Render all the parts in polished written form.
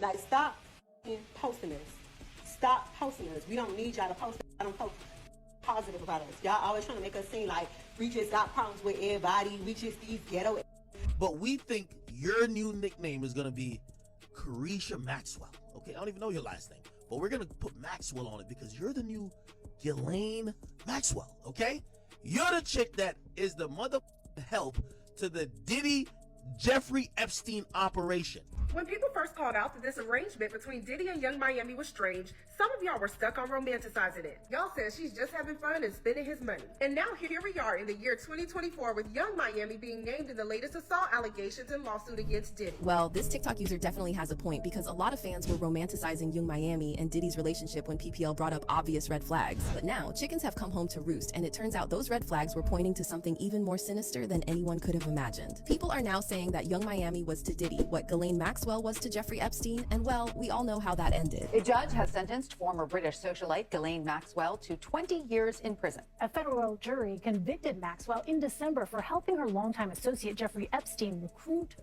Like, stop posting this. Stop posting us. We don't need y'all to post. I don't post positive about us. Y'all always trying to make us seem like we just got problems with everybody. We just these ghetto. But we think your new nickname is gonna be Carisha Maxwell. Okay, I don't even know your last name, but we're gonna put Maxwell on it because you're the new Ghislaine Maxwell. Okay, you're the chick that is the mother help to the Diddy Jeffrey Epstein operation. When people first called out that this arrangement between Diddy and Young Miami was strange, some of y'all were stuck on romanticizing it. Y'all said she's just having fun and spending his money. And now here we are in the year 2024 with Young Miami being named in the latest assault allegations and lawsuit against Diddy. Well, this TikTok user definitely has a point because a lot of fans were romanticizing Young Miami and Diddy's relationship when PPL brought up obvious red flags. But now, chickens have come home to roost, and it turns out those red flags were pointing to something even more sinister than anyone could have imagined. People are now saying that Young Miami was to Diddy what Ghislaine Maxwell was to Jeffrey Epstein, and well, we all know how that ended. A judge has sentenced former British socialite Ghislaine Maxwell to 20 years in prison. A federal jury convicted Maxwell in December for helping her longtime associate Jeffrey Epstein recruit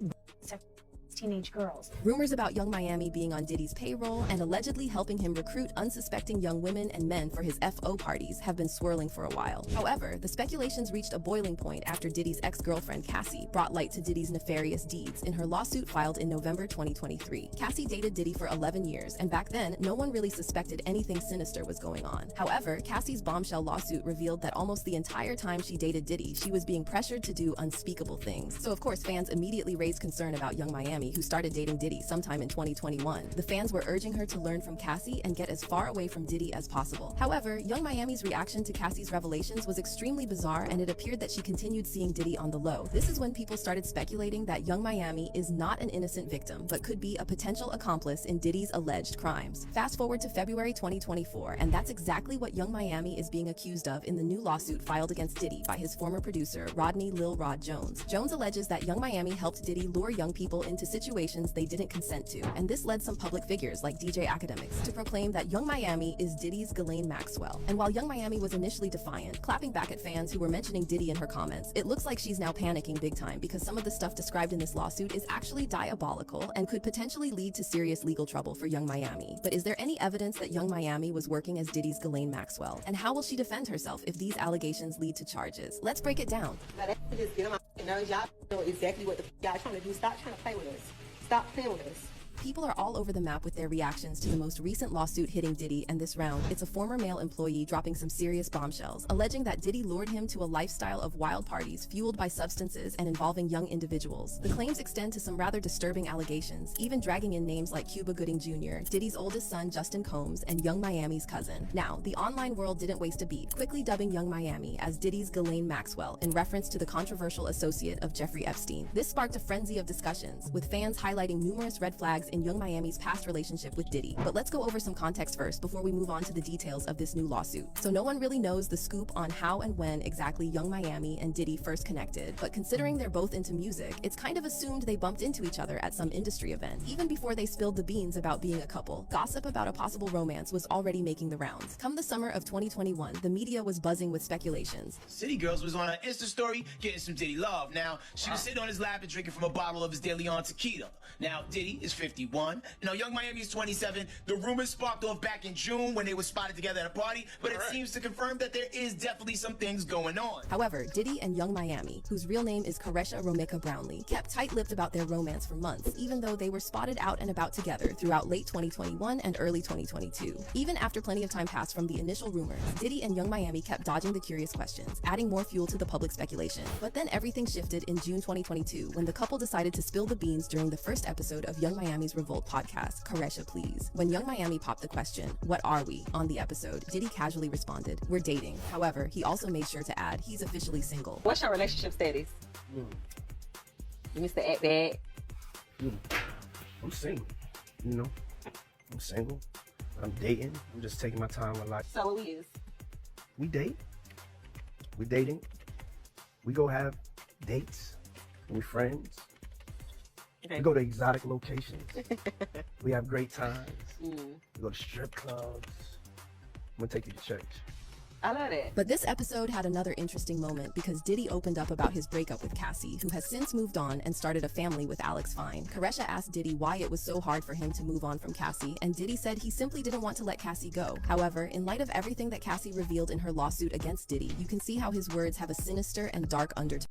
teenage girls. Rumors about Young Miami being on Diddy's payroll and allegedly helping him recruit unsuspecting young women and men for his FO parties have been swirling for a while. However, the speculations reached a boiling point after Diddy's ex-girlfriend Cassie brought light to Diddy's nefarious deeds in her lawsuit filed in November 2023. Cassie dated Diddy for 11 years, and back then, no one really suspected anything sinister was going on. However, Cassie's bombshell lawsuit revealed that almost the entire time she dated Diddy, she was being pressured to do unspeakable things. So of course, fans immediately raised concern about Young Miami, who started dating Diddy sometime in 2021. The fans were urging her to learn from Cassie and get as far away from Diddy as possible. However, Young Miami's reaction to Cassie's revelations was extremely bizarre, and it appeared that she continued seeing Diddy on the low. This is when people started speculating that Young Miami is not an innocent victim, but could be a potential accomplice in Diddy's alleged crimes. Fast forward to February 2024, and that's exactly what Young Miami is being accused of in the new lawsuit filed against Diddy by his former producer, Rodney Lil Rod Jones. Jones alleges that Young Miami helped Diddy lure young people into situations they didn't consent to, and this led some public figures like DJ Academics to proclaim that Young Miami is Diddy's Ghislaine Maxwell. And while Young Miami was initially defiant, clapping back at fans who were mentioning Diddy in her comments, it looks like she's now panicking big time because some of the stuff described in this lawsuit is actually diabolical and could potentially lead to serious legal trouble for Young Miami. But is there any evidence that Young Miami was working as Diddy's Ghislaine Maxwell? And how will she defend herself if these allegations lead to charges? Let's break it down. Now that just get on my nerves. Y'all know exactly what the y'all trying to do. Stop trying to play with us. Stop playing with us. People are all over the map with their reactions to the most recent lawsuit hitting Diddy, and this round, it's a former male employee dropping some serious bombshells, alleging that Diddy lured him to a lifestyle of wild parties fueled by substances and involving young individuals. The claims extend to some rather disturbing allegations, even dragging in names like Cuba Gooding Jr., Diddy's oldest son Justin Combs, and Young Miami's cousin. Now, the online world didn't waste a beat, quickly dubbing Young Miami as Diddy's Ghislaine Maxwell in reference to the controversial associate of Jeffrey Epstein. This sparked a frenzy of discussions, with fans highlighting numerous red flags in Young Miami's past relationship with Diddy. But let's go over some context first before we move on to the details of this new lawsuit. So no one really knows the scoop on how and when exactly Young Miami and Diddy first connected, but considering they're both into music, it's kind of assumed they bumped into each other at some industry event. Even before they spilled the beans about being a couple, gossip about a possible romance was already making the rounds. Come the summer of 2021, the media was buzzing with speculations. City Girls was on her Insta story getting some Diddy love. Now, she was sitting on his lap and drinking from a bottle of his De Leon tequila. Now, Diddy is 51. Now, Young Miami is 27. The rumors sparked off back in June when they were spotted together at a party, but it seems to confirm that there is definitely some things going on. However, Diddy and Young Miami, whose real name is Caresha Romeka Brownlee, kept tight-lipped about their romance for months, even though they were spotted out and about together throughout late 2021 and early 2022. Even after plenty of time passed from the initial rumors, Diddy and Young Miami kept dodging the curious questions, adding more fuel to the public speculation. But then everything shifted in June 2022 when the couple decided to spill the beans during the first episode of Young Miami's Revolt podcast, Caresha Please. When Young Miami popped the question, "What are we?" on the episode, Diddy casually responded, "We're dating." However, he also made sure to add he's officially single. What's your relationship status? You Mr. Act Bad? I'm single, you know. I'm single. I'm dating. I'm just taking my time with life. So what we is? We date. We dating. We go have dates. We friends. Okay. We go to exotic locations. We have great times. We go to strip clubs. I'm gonna take you to church. I love that. But this episode had another interesting moment because Diddy opened up about his breakup with Cassie, who has since moved on and started a family with Alex Fine. Karesha asked Diddy why it was so hard for him to move on from Cassie, and Diddy said he simply didn't want to let Cassie go. However, in light of everything that Cassie revealed in her lawsuit against Diddy, you can see how his words have a sinister and dark undertone.